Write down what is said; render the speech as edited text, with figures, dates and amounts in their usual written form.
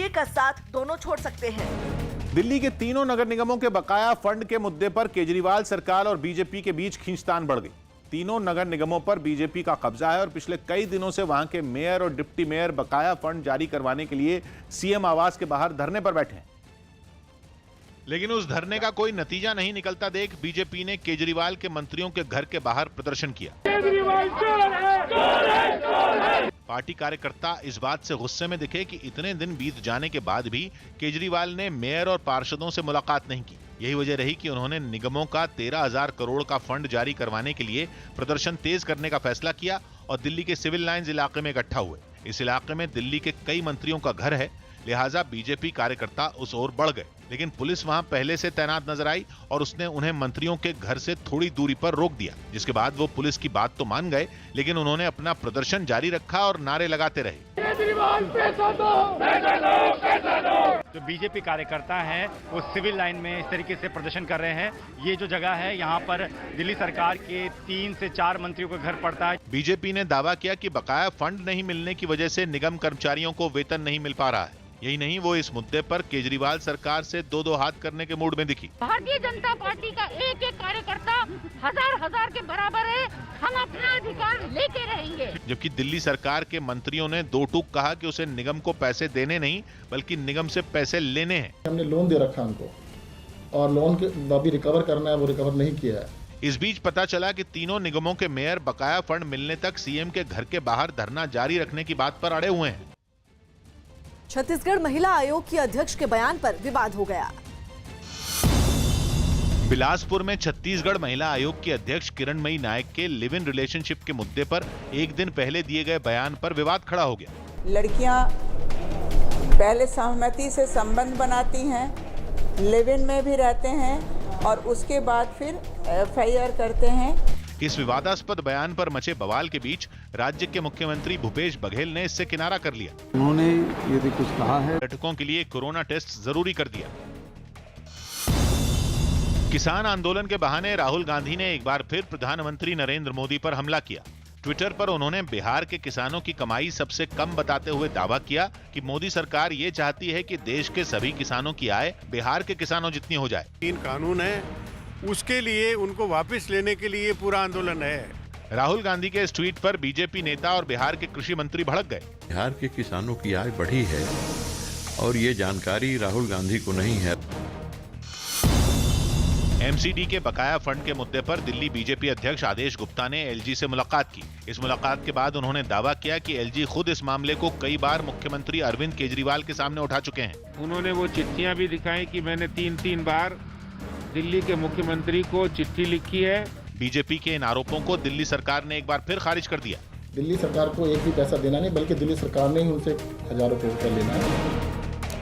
कश्मीर का साथ दोनों छोड़ सकते हैं। दिल्ली के तीनों नगर निगमों के बकाया फंड के मुद्दे पर केजरीवाल सरकार और बीजेपी के बीच खींचतान बढ़ गई। तीनों नगर निगमों पर बीजेपी का कब्जा है और पिछले कई दिनों से वहां के मेयर और डिप्टी मेयर बकाया फंड जारी करवाने के लिए सीएम आवास के बाहर धरने पर बैठे हैं। लेकिन उस धरने का कोई नतीजा नहीं निकलता देख बीजेपी ने केजरीवाल के मंत्रियों के घर के बाहर प्रदर्शन किया। केजरीवाल चोर है, चोर है, चोर है। पार्टी कार्यकर्ता इस बात से गुस्से में दिखे कि इतने दिन बीत जाने के बाद भी केजरीवाल ने मेयर और पार्षदों से मुलाकात नहीं की। यही वजह रही कि उन्होंने निगमों का 13,000 करोड़ का फंड जारी करवाने के लिए प्रदर्शन तेज करने का फैसला किया और दिल्ली के सिविल लाइंस इलाके में इकट्ठा हुए। इस इलाके में दिल्ली के कई मंत्रियों का घर है, लिहाजा बीजेपी कार्यकर्ता उस ओर बढ़ गए। लेकिन पुलिस वहां पहले से तैनात नजर आई और उसने उन्हें मंत्रियों के घर से थोड़ी दूरी पर रोक दिया, जिसके बाद वो पुलिस की बात तो मान गए, लेकिन उन्होंने अपना प्रदर्शन जारी रखा और नारे लगाते रहे। केजरीवाल पैसा दो, पैसा दो, पैसा दो। जो बीजेपी कार्यकर्ता हैं वो सिविल लाइन में इस तरीके से प्रदर्शन कर रहे हैं। ये जो जगह है यहाँ पर दिल्ली सरकार के 3 से 4 मंत्रियों का घर पड़ता है। बीजेपी ने दावा किया कि बकाया फंड नहीं मिलने की वजह से निगम कर्मचारियों को वेतन नहीं मिल पा रहा है। यही नहीं, वो इस मुद्दे पर केजरीवाल सरकार से दो हाथ करने के मूड में दिखी। भारतीय जनता पार्टी का एक एक कार्यकर्ता हजार के बराबर है, हम अपना अधिकार लेके रहेंगे। जबकि दिल्ली सरकार के मंत्रियों ने दो टूक कहा कि उसे निगम को पैसे देने नहीं बल्कि निगम से पैसे लेने हैं। हमने लोन दे रखा उनको और लोन के अभी रिकवर करना है, वो रिकवर नहीं किया है। इस बीच पता चला कि तीनों निगमों के मेयर बकाया फंड मिलने तक सीएम के घर के बाहर धरना जारी रखने की बात पर अड़े हुए हैं। छत्तीसगढ़ महिला आयोग की अध्यक्ष के बयान पर विवाद हो गया। बिलासपुर में छत्तीसगढ़ महिला आयोग की अध्यक्ष किरणमयी नायक के लिव इन रिलेशनशिप के मुद्दे पर एक दिन पहले दिए गए बयान पर विवाद खड़ा हो गया। लड़कियां पहले सहमति से संबंध बनाती हैं, लिव इन में भी रहते हैं और उसके बाद फिर एफआईआर करते हैं। इस विवादास्पद बयान पर मचे बवाल के बीच राज्य के मुख्यमंत्री भूपेश बघेल ने इससे किनारा कर लिया। उन्होंने यदि कुछ कहा है, पर्यटकों के लिए कोरोना टेस्ट जरूरी कर दिया। किसान आंदोलन के बहाने राहुल गांधी ने एक बार फिर प्रधानमंत्री नरेंद्र मोदी पर हमला किया। ट्विटर पर उन्होंने बिहार के किसानों की कमाई सबसे कम बताते हुए दावा किया कि मोदी सरकार ये चाहती है कि देश के सभी किसानों की आय बिहार के किसानों जितनी हो जाए। 3 कानून है, उसके लिए उनको वापस लेने के लिए पूरा आंदोलन है। राहुल गांधी के इस ट्वीट पर बीजेपी नेता और बिहार के कृषि मंत्री भड़क गए। बिहार के किसानों की आय बढ़ी है और ये जानकारी राहुल गांधी को नहीं है। एमसीडी के बकाया फंड के मुद्दे पर दिल्ली बीजेपी अध्यक्ष आदेश गुप्ता ने एलजी से मुलाकात की। इस मुलाकात के बाद उन्होंने दावा किया कि एलजी खुद इस मामले को कई बार मुख्यमंत्री अरविंद केजरीवाल के सामने उठा चुके हैं। उन्होंने वो चिट्ठियां भी दिखाई कि मैंने 3 बार दिल्ली के मुख्यमंत्री को चिट्ठी लिखी है। बीजेपी के इन आरोपों को दिल्ली सरकार ने एक बार फिर खारिज कर दिया। दिल्ली सरकार को एक भी पैसा देना नहीं, बल्कि दिल्ली सरकार ने ही उनसे हजारों करोड़ रुपया लेना है।